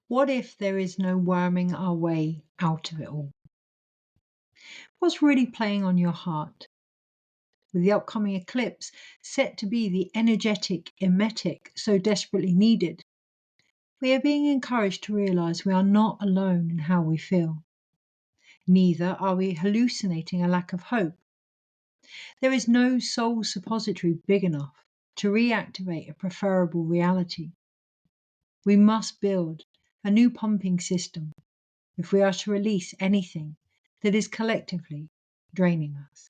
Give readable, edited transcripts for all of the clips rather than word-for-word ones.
What if there is no worming our way out of it all? What's really playing on your heart? With the upcoming eclipse set to be the energetic emetic so desperately needed, we are being encouraged to realize we are not alone in how we feel. Neither are we hallucinating a lack of hope. There is no soul suppository big enough to reactivate a preferable reality. We must build a new pumping system if we are to release anything that is collectively draining us.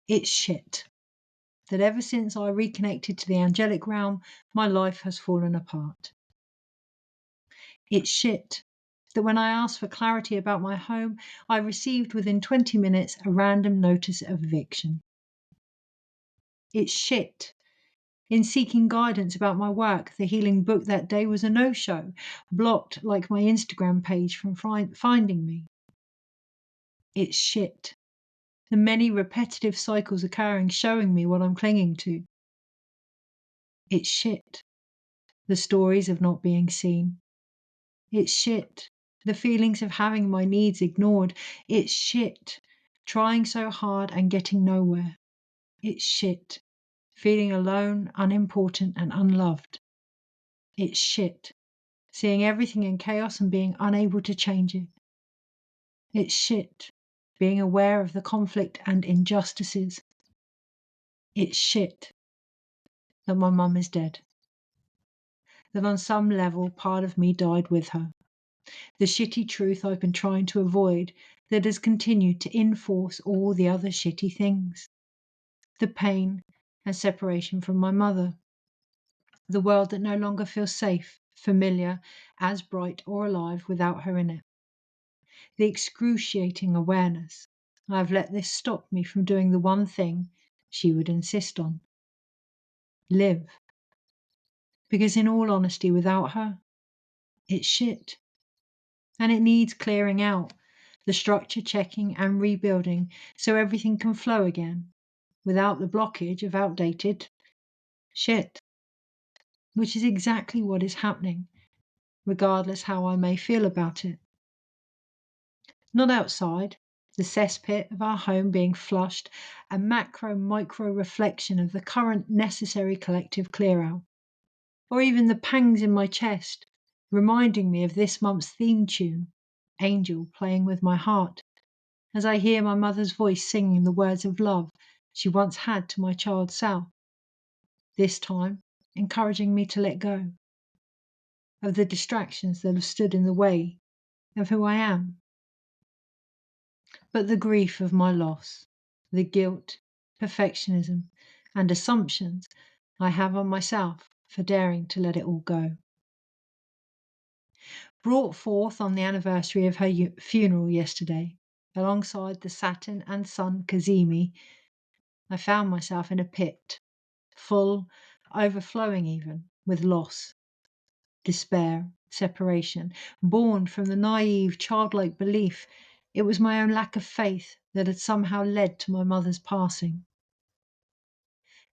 It's shit that ever since I reconnected to the angelic realm, my life has fallen apart. It's shit that when I asked for clarity about my home, I received within 20 minutes a random notice of eviction. It's shit in seeking guidance about my work, the healing book that day was a no-show, blocked like my Instagram page from finding me. It's shit. The many repetitive cycles occurring showing me what I'm clinging to. It's shit. The stories of not being seen. It's shit. The feelings of having my needs ignored. It's shit. Trying so hard and getting nowhere. It's shit. Feeling alone, unimportant and unloved. It's shit. Seeing everything in chaos and being unable to change it. It's shit. Being aware of the conflict and injustices. It's shit that my mum is dead. That on some level part of me died with her. The shitty truth I've been trying to avoid that has continued to enforce all the other shitty things. The pain and separation from my mother. The world that no longer feels safe, familiar, as bright or alive without her in it. The excruciating awareness I've let this stop me from doing the one thing she would insist on. Live. Because in all honesty, without her, it's shit. And it needs clearing out, the structure checking and rebuilding so everything can flow again, without the blockage of outdated shit. Which is exactly what is happening, regardless how I may feel about it. Not outside, the cesspit of our home being flushed, a macro-micro reflection of the current necessary collective clear-out. Or even the pangs in my chest, reminding me of this month's theme tune, Angel playing with my heart, as I hear my mother's voice singing the words of love she once had to my child Sal, this time encouraging me to let go of the distractions that have stood in the way of who I am. But the grief of my loss, the guilt, perfectionism, and assumptions I have on myself for daring to let it all go. Brought forth on the anniversary of her funeral yesterday, alongside the Saturn and Sun Kazemi, I found myself in a pit, full, overflowing even, with loss, despair, separation, born from the naive, childlike belief it was my own lack of faith that had somehow led to my mother's passing.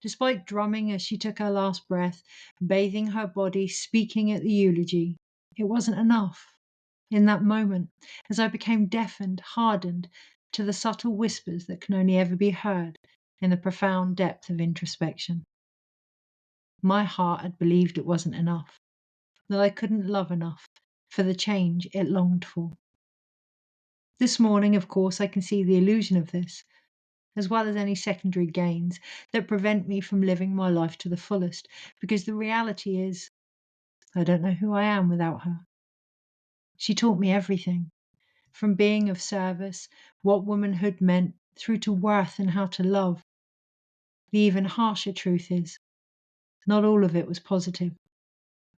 Despite drumming as she took her last breath, bathing her body, speaking at the eulogy, it wasn't enough. In that moment, as I became deafened, hardened to the subtle whispers that can only ever be heard in the profound depth of introspection. My heart had believed it wasn't enough, that I couldn't love enough for the change it longed for. This morning, of course, I can see the illusion of this, as well as any secondary gains that prevent me from living my life to the fullest, because the reality is, I don't know who I am without her. She taught me everything, from being of service, what womanhood meant, through to worth and how to love. The even harsher truth is, not all of it was positive,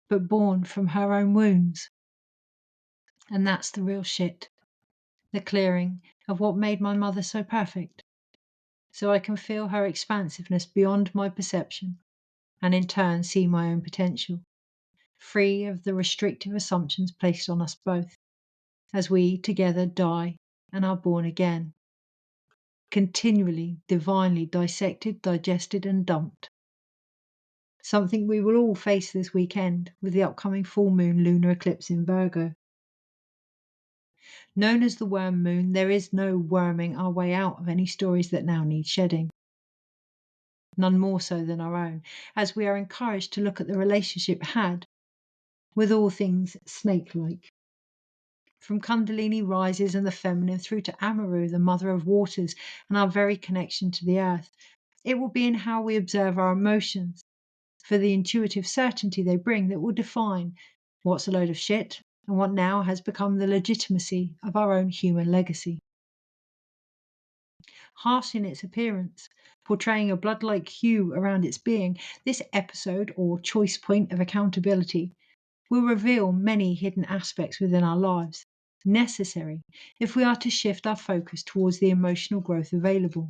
but born from her own wounds. And that's the real shit, the clearing of what made my mother so perfect, so I can feel her expansiveness beyond my perception, and in turn see my own potential, free of the restrictive assumptions placed on us both, as we together die and are born again, continually, divinely dissected, digested, and dumped. Something we will all face this weekend with the upcoming full moon lunar eclipse in Virgo. Known as the worm moon, there is no worming our way out of any stories that now need shedding. None more so than our own, as we are encouraged to look at the relationship had with all things snake-like. From Kundalini rises and the feminine through to Amaru, the mother of waters, and our very connection to the earth. It will be in how we observe our emotions, for the intuitive certainty they bring that will define what's a load of shit and what now has become the legitimacy of our own human legacy. Harsh in its appearance, portraying a blood-like hue around its being, this episode, or choice point of accountability, will reveal many hidden aspects within our lives, necessary if we are to shift our focus towards the emotional growth available.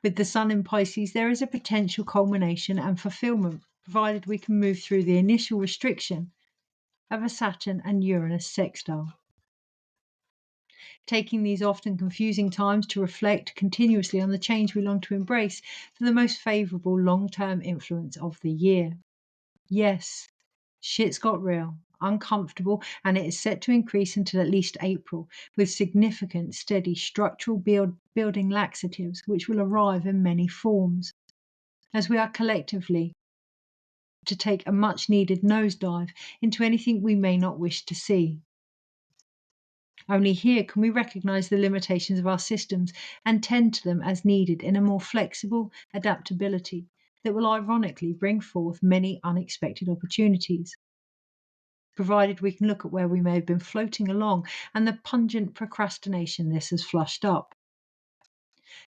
With the sun in Pisces, there is a potential culmination and fulfillment, provided we can move through the initial restriction of a Saturn and Uranus sextile. Taking these often confusing times to reflect continuously on the change we long to embrace for the most favourable long-term influence of the year. Yes, shit's got real, uncomfortable, and it is set to increase until at least April, with significant, steady structural building laxatives which will arrive in many forms, as we are collectively to take a much-needed nosedive into anything we may not wish to see. Only here can we recognise the limitations of our systems and tend to them as needed in a more flexible adaptability that will ironically bring forth many unexpected opportunities, provided we can look at where we may have been floating along and the pungent procrastination this has flushed up,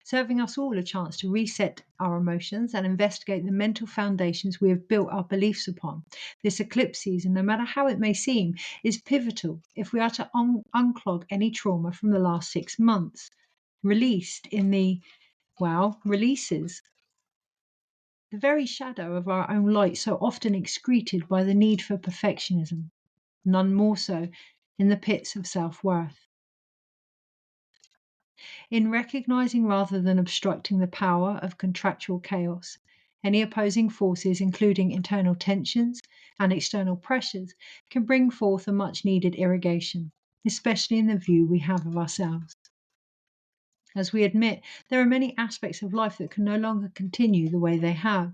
serving us all a chance to reset our emotions and investigate the mental foundations we have built our beliefs upon. This eclipse season, no matter how it may seem, is pivotal if we are to unclog any trauma from the last 6 months, released in the, releases. The very shadow of our own light so often excreted by the need for perfectionism, none more so in the pits of self-worth. In recognizing rather than obstructing the power of contractual chaos, any opposing forces, including internal tensions and external pressures, can bring forth a much-needed irrigation, especially in the view we have of ourselves. As we admit, there are many aspects of life that can no longer continue the way they have,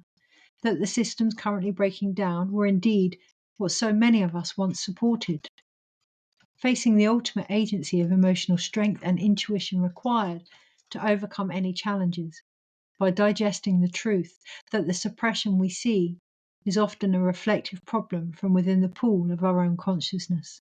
that the systems currently breaking down were indeed what so many of us once supported. Facing the ultimate agency of emotional strength and intuition required to overcome any challenges, by digesting the truth that the suppression we see is often a reflective problem from within the pool of our own consciousness.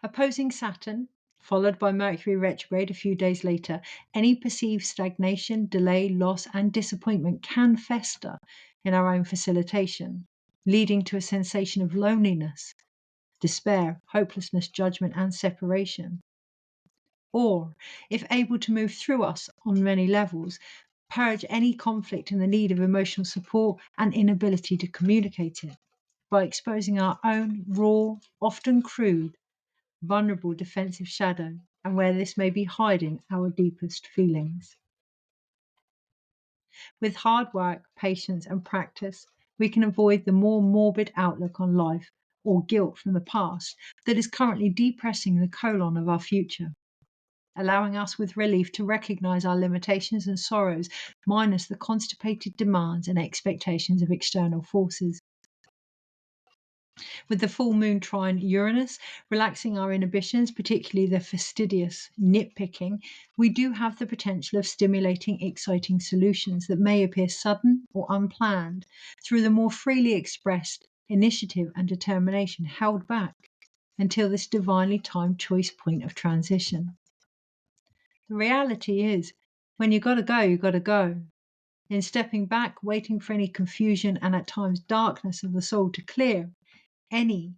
Opposing Saturn, followed by Mercury retrograde a few days later, any perceived stagnation, delay, loss, and disappointment can fester in our own facilitation, leading to a sensation of loneliness, despair, hopelessness, judgment, and separation. Or, if able to move through us on many levels, purge any conflict in the need of emotional support and inability to communicate it by exposing our own raw, often crude, vulnerable defensive shadow, and where this may be hiding our deepest feelings. With hard work, patience, and practice, we can avoid the more morbid outlook on life or guilt from the past that is currently depressing the colon of our future, allowing us with relief to recognize our limitations and sorrows minus the constipated demands and expectations of external forces. With the full moon trine Uranus, relaxing our inhibitions, particularly the fastidious nitpicking, we do have the potential of stimulating exciting solutions that may appear sudden or unplanned through the more freely expressed initiative and determination held back until this divinely timed choice point of transition. The reality is, when you gotta go, you gotta go. In stepping back, waiting for any confusion and at times darkness of the soul to clear, any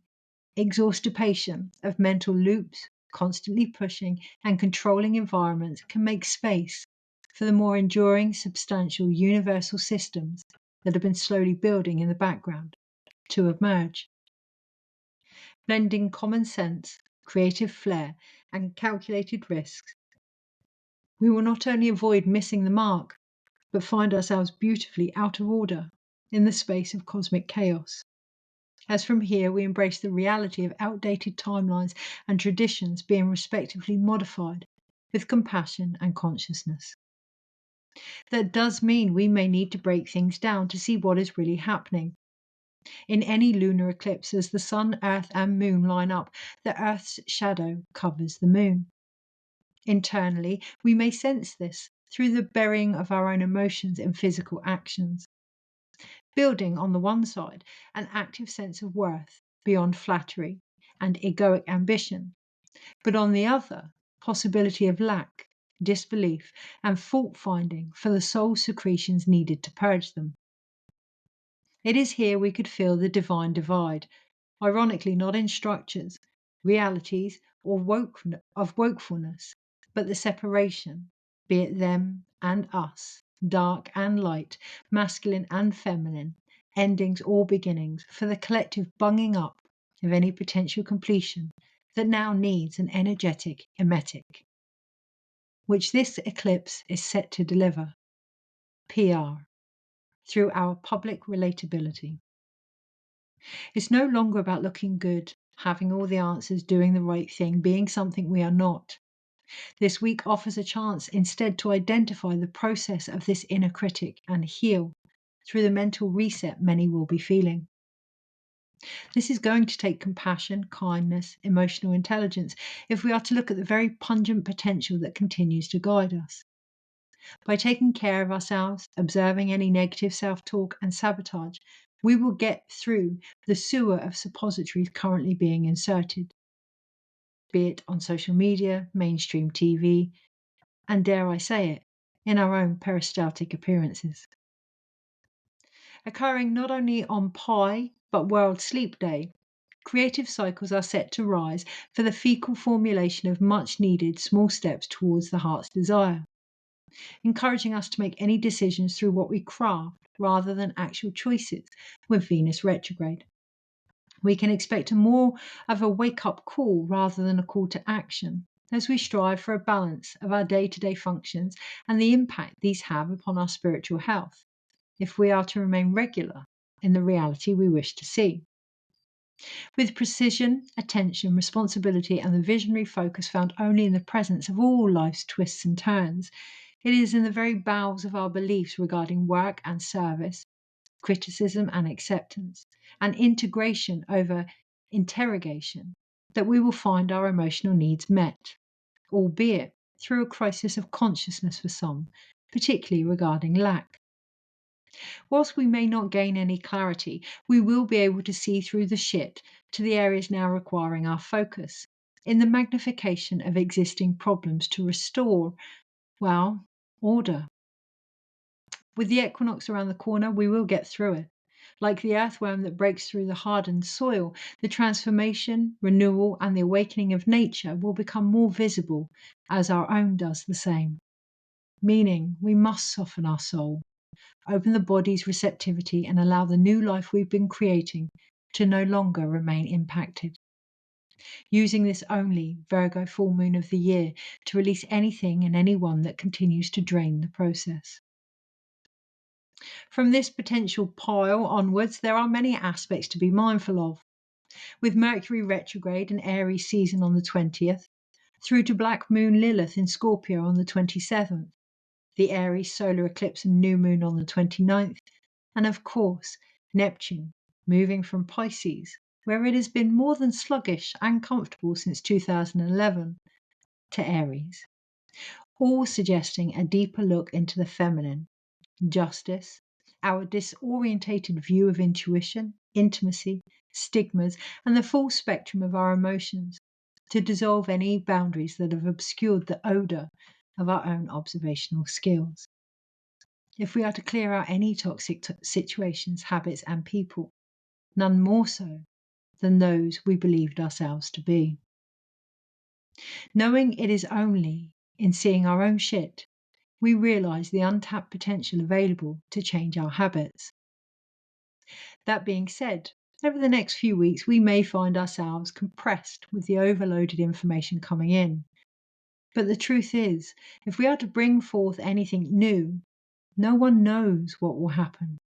exhaustion of mental loops, constantly pushing and controlling environments can make space for the more enduring, substantial, universal systems that have been slowly building in the background to emerge. Blending common sense creative flair, and calculated risks, we will not only avoid missing the mark, but find ourselves beautifully out of order in the space of cosmic chaos. As from here we embrace the reality of outdated timelines and traditions being respectively modified with compassion and consciousness. That does mean we may need to break things down to see what is really happening. In any lunar eclipse, as the sun, earth, and moon line up, the earth's shadow covers the moon. Internally, we may sense this through the burying of our own emotions in physical actions, building on the one side an active sense of worth beyond flattery and egoic ambition, but on the other, possibility of lack, disbelief, and fault finding for the soul secretions needed to purge them. It is here we could feel the divine divide, ironically not in structures, realities, or wokefulness, but the separation, be it them and us, dark and light, masculine and feminine, endings or beginnings, for the collective bunging up of any potential completion that now needs an energetic emetic, which this eclipse is set to deliver, PR, through our public relatability. It's no longer about looking good, having all the answers, doing the right thing, being something we are not. This week offers a chance instead to identify the process of this inner critic and heal through the mental reset many will be feeling. This is going to take compassion, kindness, emotional intelligence if we are to look at the very pungent potential that continues to guide us. By taking care of ourselves, observing any negative self-talk and sabotage, we will get through the sewer of suppositories currently being inserted, be it on social media, mainstream TV, and dare I say it, in our own peristaltic appearances. Occurring not only on Pi, but World Sleep Day, creative cycles are set to rise for the fecal formulation of much needed small steps towards the heart's desire, encouraging us to make any decisions through what we craft rather than actual choices with Venus retrograde. We can expect more of a wake-up call rather than a call to action as we strive for a balance of our day-to-day functions and the impact these have upon our spiritual health, if we are to remain regular in the reality we wish to see. With precision, attention, responsibility, and the visionary focus found only in the presence of all life's twists and turns, it is in the very bowels of our beliefs regarding work and service, criticism and acceptance, and integration over interrogation that we will find our emotional needs met, albeit through a crisis of consciousness for some, particularly regarding lack. Whilst we may not gain any clarity, we will be able to see through the shit to the areas now requiring our focus, in the magnification of existing problems to restore, well, order. With the equinox around the corner, we will get through it. Like the earthworm that breaks through the hardened soil, the transformation, renewal, and the awakening of nature will become more visible as our own does the same. Meaning, we must soften our soul, open the body's receptivity, and allow the new life we've been creating to no longer remain impacted. Using this only Virgo full moon of the year to release anything and anyone that continues to drain the process. From this potential pile onwards, there are many aspects to be mindful of. With Mercury retrograde and Aries season on the 20th, through to Black Moon Lilith in Scorpio on the 27th, the Aries solar eclipse and new moon on the 29th, and of course, Neptune moving from Pisces, where it has been more than sluggish and comfortable since 2011, to Aries, all suggesting a deeper look into the feminine, justice, our disorientated view of intuition, intimacy, stigmas, and the full spectrum of our emotions, to dissolve any boundaries that have obscured the odour of our own observational skills. If we are to clear out any toxic situations, habits, and people, none more so than those we believed ourselves to be. Knowing it is only in seeing our own shit we realise the untapped potential available to change our habits. That being said, Over the next few weeks, we may find ourselves compressed with the overloaded information coming in. But the truth is, if we are to bring forth anything new, no one knows what will happen.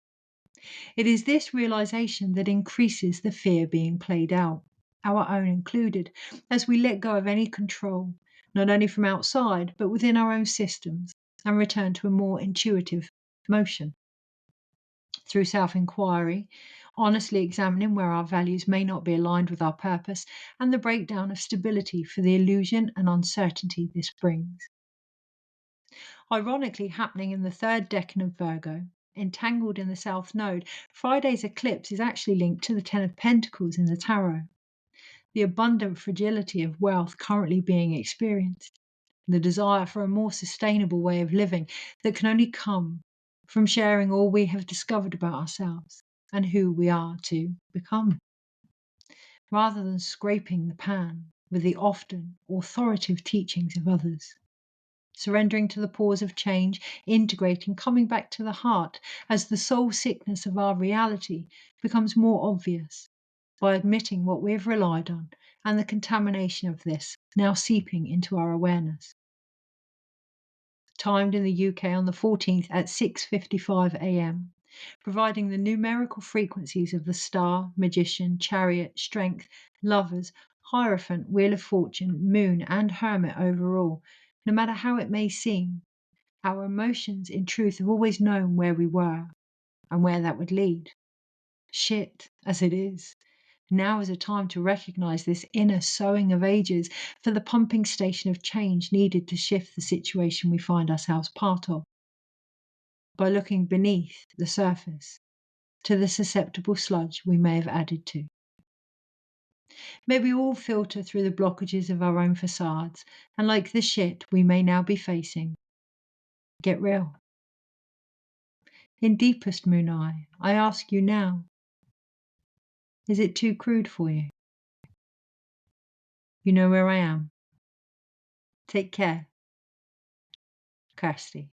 It is this realization that increases the fear being played out, our own included, as we let go of any control, not only from outside, but within our own systems, and return to a more intuitive motion. Through self-inquiry, honestly examining where our values may not be aligned with our purpose, and the breakdown of stability for the illusion and uncertainty this brings. Ironically, happening in the third decan of Virgo, entangled in the South Node, Friday's eclipse is actually linked to the Ten of Pentacles in the Tarot. The abundant fragility of wealth currently being experienced, the desire for a more sustainable way of living that can only come from sharing all we have discovered about ourselves and who we are to become, rather than scraping the pan with the often authoritative teachings of others. Surrendering to the pause of change, integrating, coming back to the heart as the soul sickness of our reality becomes more obvious, by admitting what we have relied on and the contamination of this now seeping into our awareness. Timed in the UK on the 14th at 6:55 a.m., providing the numerical frequencies of the star, magician, chariot, strength, lovers, hierophant, wheel of fortune, moon, and hermit overall. No matter how it may seem, our emotions in truth have always known where we were and where that would lead. Shit, as it is. Now is a time to recognize this inner sowing of ages for the pumping station of change needed to shift the situation we find ourselves part of. By looking beneath the surface to the susceptible sludge we may have added to. May we all filter through the blockages of our own facades, and like the shit we may now be facing, get real. In deepest munay, I ask you now, is it too crude for you? You know where I am. Take care. Kirsty.